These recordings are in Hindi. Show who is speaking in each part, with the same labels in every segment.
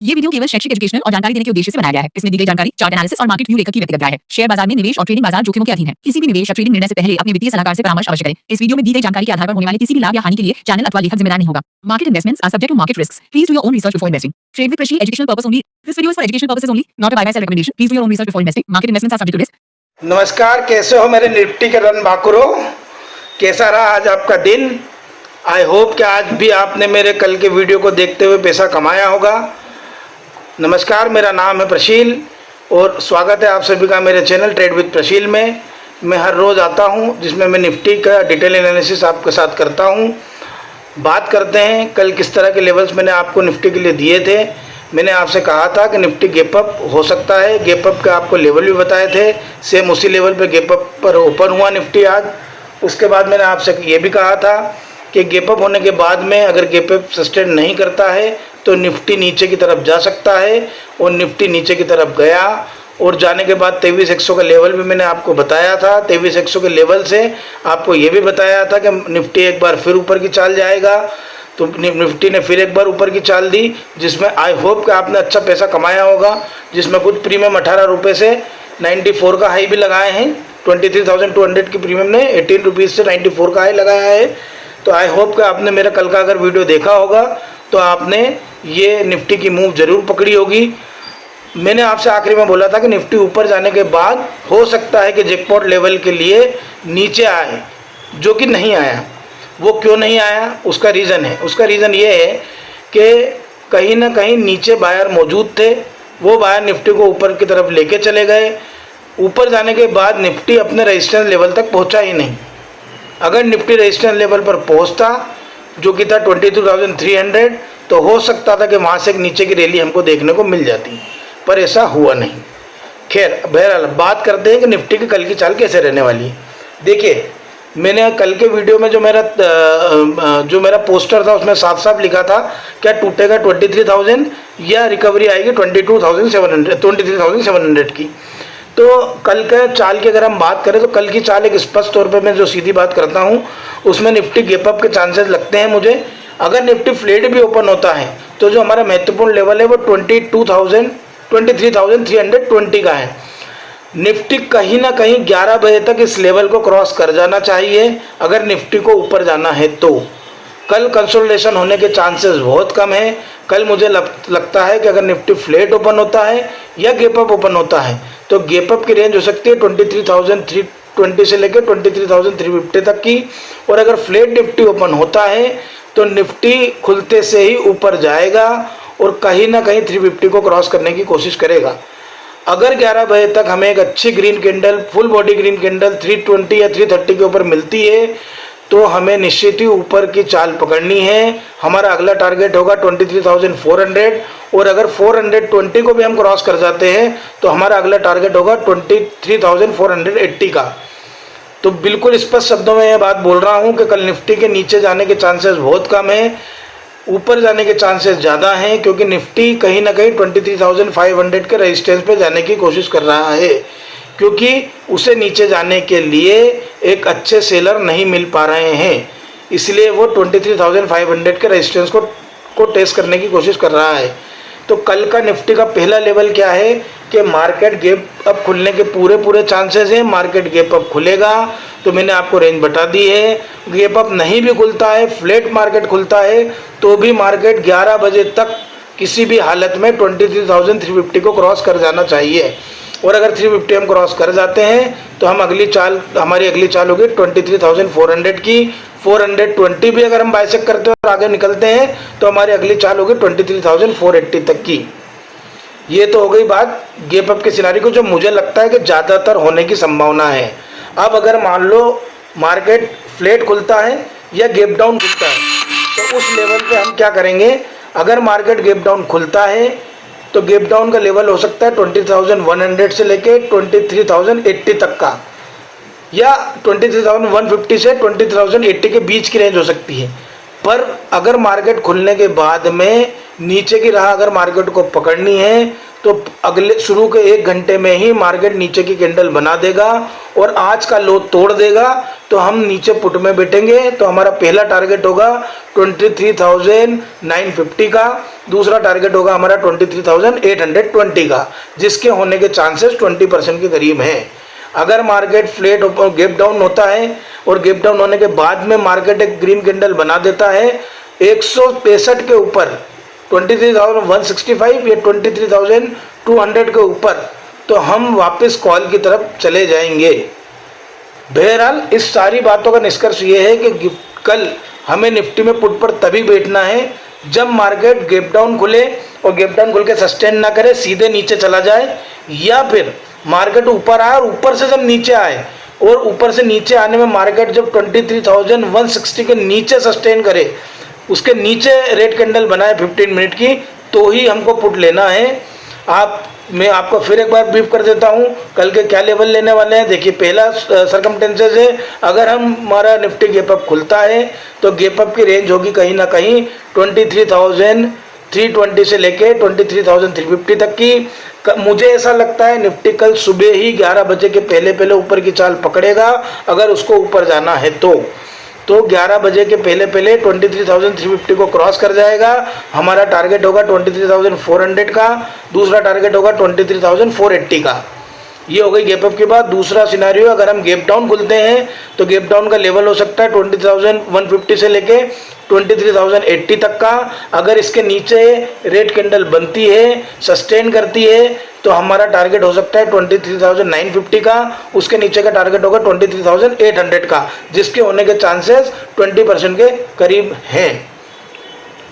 Speaker 1: ये वीडियो केवल शैक्षिक एजुकेशनल और जानकारी देने के उद्देश्य से बनाया गया है। इसमें दी गई जानकारी चार्ट एनालिसिस और मार्केट व्यू लेकर की व्यक्तिगत राय है। शेयर बाजार में निवेश और ट्रेडिंग बाजार जोखिमों के अधीन है। किसी भी निवेश या ट्रेडिंग निर्णय से पहले अपने वित्तीय सलाहकार से परामर्श अवश्य करें। इस वीडियो में दी गई जानकारी के आधार पर होने वाले किसी भी लाभ या हानि के लिए चैनल अथवा लेखक जिम्मेदार नहीं होगा। Market investments are subject to market risks. Please do your own research before investing. Trade with Prashi, educational purpose only. This video is for educational purposes only, not a buy sell recommendation. Please do your own research before investing. Market investments are subject to risk.
Speaker 2: नमस्कार, कैसे हो मेरे निफ्टी के रन बाकुरो? कैसा रहा आज आपका दिन? आई होप कि आज भी आपने मेरे कल के वीडियो को देखते हुए पैसा कमाया होगा। नमस्कार, मेरा नाम है प्रशील और स्वागत है आप सभी का मेरे चैनल ट्रेड विद प्रशील में। मैं हर रोज़ आता हूं जिसमें मैं निफ्टी का डिटेल एनालिसिस आपके साथ करता हूं। बात करते हैं कल किस तरह के लेवल्स मैंने आपको निफ्टी के लिए दिए थे। मैंने आपसे कहा था कि निफ्टी गैप अप हो सकता है, गैप अप के आपको लेवल भी बताए थे। सेम उसी लेवल पे गैप अप पर ओपन हुआ निफ्टी आज। उसके बाद मैंने आपसे ये भी कहा था कि गैप अप होने के बाद में अगर गैप अप सस्टेन नहीं करता है तो निफ्टी नीचे की तरफ जा सकता है, और निफ्टी नीचे की तरफ गया और जाने के बाद 23,100 का लेवल भी मैंने आपको बताया था। 23,100 के लेवल से आपको ये भी बताया था कि निफ्टी एक बार फिर ऊपर की चाल जाएगा। तो निफ्टी ने फिर एक बार ऊपर की चाल दी, जिसमें आई होप कि आपने अच्छा पैसा कमाया होगा, जिसमें कुछ प्रीमियम 18 रुपये से 94 का हाई भी लगाए हैं। 23,200 की प्रीमियम ने 18 रुपीज़ से 94 का हाई लगाया है। तो आई होप कि आपने मेरा कल का अगर वीडियो देखा होगा तो आपने ये निफ्टी की मूव ज़रूर पकड़ी होगी। मैंने आपसे आखिरी में बोला था कि निफ्टी ऊपर जाने के बाद हो सकता है कि जैकपॉट लेवल के लिए नीचे आए, जो कि नहीं आया। वो क्यों नहीं आया, उसका रीज़न है। उसका रीज़न ये है कि कहीं ना कहीं नीचे बायर मौजूद थे। वो बायर निफ्टी को ऊपर की तरफ लेके चले गए। ऊपर जाने के बाद निफ्टी अपने रेजिस्टेंस लेवल तक पहुंचा ही नहीं। अगर निफ्टी रेजिस्टेंस लेवल पर पहुंचता, जो कि था 22,300, तो हो सकता था कि वहाँ से एक नीचे की रैली हमको देखने को मिल जाती, पर ऐसा हुआ नहीं। खैर, बहरहाल बात करते हैं कि निफ्टी की कल की चाल कैसे रहने वाली है। देखिए, मैंने कल के वीडियो में जो मेरा पोस्टर था उसमें साफ साफ लिखा था क्या टूटेगा 23,000 या रिकवरी आएगी 23,700 की। तो कल का चाल की अगर हम बात करें तो कल की चाल एक स्पष्ट तौर पे मैं जो सीधी बात करता हूँ उसमें निफ्टी गैप अप के चांसेस लगते हैं मुझे। अगर निफ्टी फ्लैट भी ओपन होता है तो जो हमारा महत्वपूर्ण लेवल है वो 23,320 का है। निफ्टी कहीं ना कहीं 11 बजे तक इस लेवल को क्रॉस कर जाना चाहिए अगर निफ्टी को ऊपर जाना है। तो कल कंसोलिडेशन होने के चांसेस बहुत कम है। कल मुझे लगता है कि अगर निफ्टी फ्लैट ओपन होता है या गैप अप ओपन होता है तो गैप अप की रेंज हो सकती है 23,320 से लेकर 23,350 तक की, और अगर फ्लैट निफ्टी ओपन होता है तो निफ्टी खुलते से ही ऊपर जाएगा और कहीं ना कहीं 350 को क्रॉस करने की कोशिश करेगा। अगर 11 बजे तक हमें एक अच्छी green candle, full body green candle 320 या 330 के ऊपर मिलती है तो हमें निश्चित ही ऊपर की चाल पकड़नी है। हमारा अगला टारगेट होगा 23,400, और अगर 420 को भी हम क्रॉस कर जाते हैं तो हमारा अगला टारगेट होगा 23,480 का। तो बिल्कुल स्पष्ट शब्दों में यह बात बोल रहा हूं कि कल निफ्टी के नीचे जाने के चांसेस बहुत कम हैं, ऊपर जाने के चांसेस ज़्यादा हैं, क्योंकि निफ्टी कहीं ना कहीं 23,500 के रेजिस्टेंस पे जाने की कोशिश कर रहा है, क्योंकि उसे नीचे जाने के लिए एक अच्छे सेलर नहीं मिल पा रहे हैं। इसलिए वो 23,500 के रेजिस्टेंस को टेस्ट करने की कोशिश कर रहा है। तो कल का निफ्टी का पहला लेवल क्या है कि मार्केट गैप अप खुलने के पूरे चांसेस हैं। मार्केट गैप अप खुलेगा तो मैंने आपको रेंज बता दी है। गैप अप नहीं भी खुलता है, फ्लैट मार्केट खुलता है, तो भी मार्केट 11 बजे तक किसी भी हालत में 23,350 को क्रॉस कर जाना चाहिए। और अगर 350 हम क्रॉस कर जाते हैं तो हमारी अगली चाल होगी 23,400 की। 420 भी अगर हम बाइसेक्ट करते हैं और आगे निकलते हैं तो हमारी अगली चाल होगी 23,480 तक की। ये तो हो गई बात गैप अप के सिनारी को, जो मुझे लगता है कि ज़्यादातर होने की संभावना है। अब अगर मान लो मार्केट फ्लैट खुलता है या गैप डाउन खुलता है तो उस लेवल पे हम क्या करेंगे। अगर मार्केट गैप डाउन खुलता है तो गैप डाउन का लेवल हो सकता है 20,100 से लेके 23,080 तक का, या 23,150 से 20,080 के बीच की रेंज हो सकती है। पर अगर मार्केट खुलने के बाद में नीचे की राह अगर मार्केट को पकड़नी है तो अगले शुरू के 1 घंटे में ही मार्केट नीचे की कैंडल बना देगा और आज का लो तोड़ देगा, तो हम नीचे पुट में बैठेंगे। तो हमारा पहला टारगेट होगा 23,950 का, दूसरा टारगेट होगा हमारा 23,820 का, जिसके होने के चांसेस 20% के करीब हैं। अगर मार्केट फ्लैट गैप डाउन होता है और गैप डाउन होने के बाद में मार्केट एक ग्रीन कैंडल बना देता है 165 के ऊपर, 23,165 या 23,200 के ऊपर, तो हम वापस कॉल की तरफ चले जाएंगे। बहरहाल इस सारी बातों का निष्कर्ष ये है कि कल हमें निफ्टी में पुट पर तभी बैठना है जब मार्केट गैप डाउन खुले और गैप डाउन खुल के सस्टेन ना करे, सीधे नीचे चला जाए, या फिर मार्केट ऊपर आए और ऊपर से जब नीचे आए और ऊपर से नीचे आने में मार्केट जब 23,160 के नीचे सस्टेन करे, उसके नीचे रेड कैंडल बनाए 15 मिनट की, तो ही हमको पुट लेना है। मैं आपको फिर एक बार ब्रीफ कर देता हूँ कल के क्या लेवल लेने वाले हैं। देखिए, पहला सर्कमटेंसेस है, अगर हमारा निफ्टी गैप अप खुलता है तो गैप अप की रेंज होगी कहीं ना कहीं 23,320 से लेके 23,350 तक की। मुझे ऐसा लगता है निफ्टी कल सुबह ही 11 बजे के पहले पहले ऊपर की चाल पकड़ेगा, अगर उसको ऊपर जाना है तो 11 बजे के पहले पहले 23,350 को क्रॉस कर जाएगा। हमारा टारगेट होगा 23,400 का, दूसरा टारगेट होगा 23,480 का। ये हो गई गैप अप के बाद। दूसरा सिनारियो, अगर हम गैप डाउन खुलते हैं तो गैप डाउन का लेवल हो सकता है 20,150 से लेके 23,080 तक का। अगर इसके नीचे रेड कैंडल बनती है, सस्टेन करती है, तो हमारा टारगेट हो सकता है 23,950 का, उसके नीचे का टारगेट होगा 23,800 का, जिसके होने के चांसेस 20% के करीब हैं।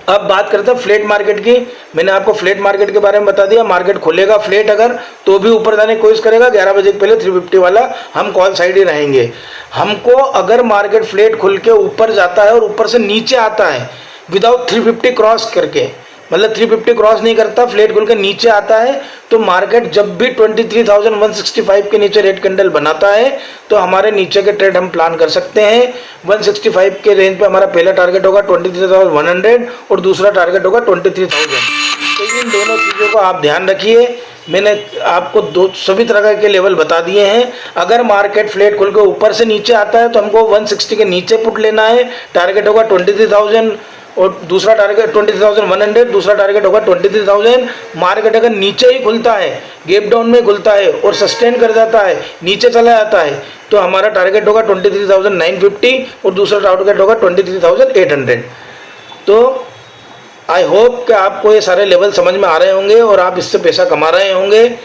Speaker 2: अब बात करते हैं फ्लैट मार्केट की। मैंने आपको फ्लैट मार्केट के बारे में बता दिया, मार्केट खुलेगा फ्लैट अगर तो भी ऊपर जाने की कोशिश करेगा। 11 बजे के पहले 350 वाला हम कॉल साइड ही रहेंगे। हमको अगर मार्केट फ्लैट खुल के ऊपर जाता है और ऊपर से नीचे आता है विदाउट 350 क्रॉस करके, मतलब 350 क्रॉस नहीं करता, फ्लैट खुल के नीचे आता है, तो मार्केट जब भी 23,165 के नीचे रेड कैंडल बनाता है तो हमारे नीचे के ट्रेड हम प्लान कर सकते हैं। 165 के रेंज पे हमारा पहला टारगेट होगा 23,100 और दूसरा टारगेट होगा 23,000। तो इन दोनों चीज़ों को आप ध्यान रखिए। मैंने आपको सभी तरह के लेवल बता दिए हैं। अगर मार्केट फ्लैट खुल के ऊपर से नीचे आता है तो हमको 160 के नीचे पुट लेना है, टारगेट होगा 23,000 और दूसरा टारगेट 23,100, दूसरा टारगेट होगा 23,000। मार्केट अगर नीचे ही खुलता है, गैप डाउन में खुलता है और सस्टेन कर जाता है, नीचे चला जाता है, तो हमारा टारगेट होगा 23,950 और दूसरा टारगेट होगा 23,800। तो आई होप कि आपको ये सारे लेवल समझ में आ रहे होंगे और आप इससे पैसा कमा रहे होंगे।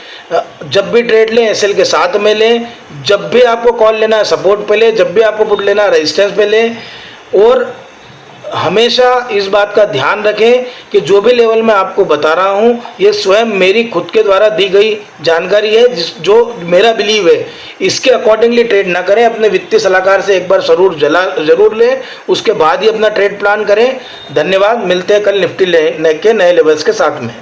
Speaker 2: जब भी ट्रेड लें एसएल के साथ में लें, जब भी आपको कॉल लेना है सपोर्ट पे लें, जब भी आपको पुट लेना है रेजिस्टेंस पे लें, और हमेशा इस बात का ध्यान रखें कि जो भी लेवल मैं आपको बता रहा हूँ ये स्वयं मेरी खुद के द्वारा दी गई जानकारी है, जो मेरा बिलीव है। इसके अकॉर्डिंगली ट्रेड ना करें, अपने वित्तीय सलाहकार से एक बार जरूर लें, उसके बाद ही अपना ट्रेड प्लान करें। धन्यवाद, मिलते हैं कल निफ्टी के नए लेवल्स के साथ में।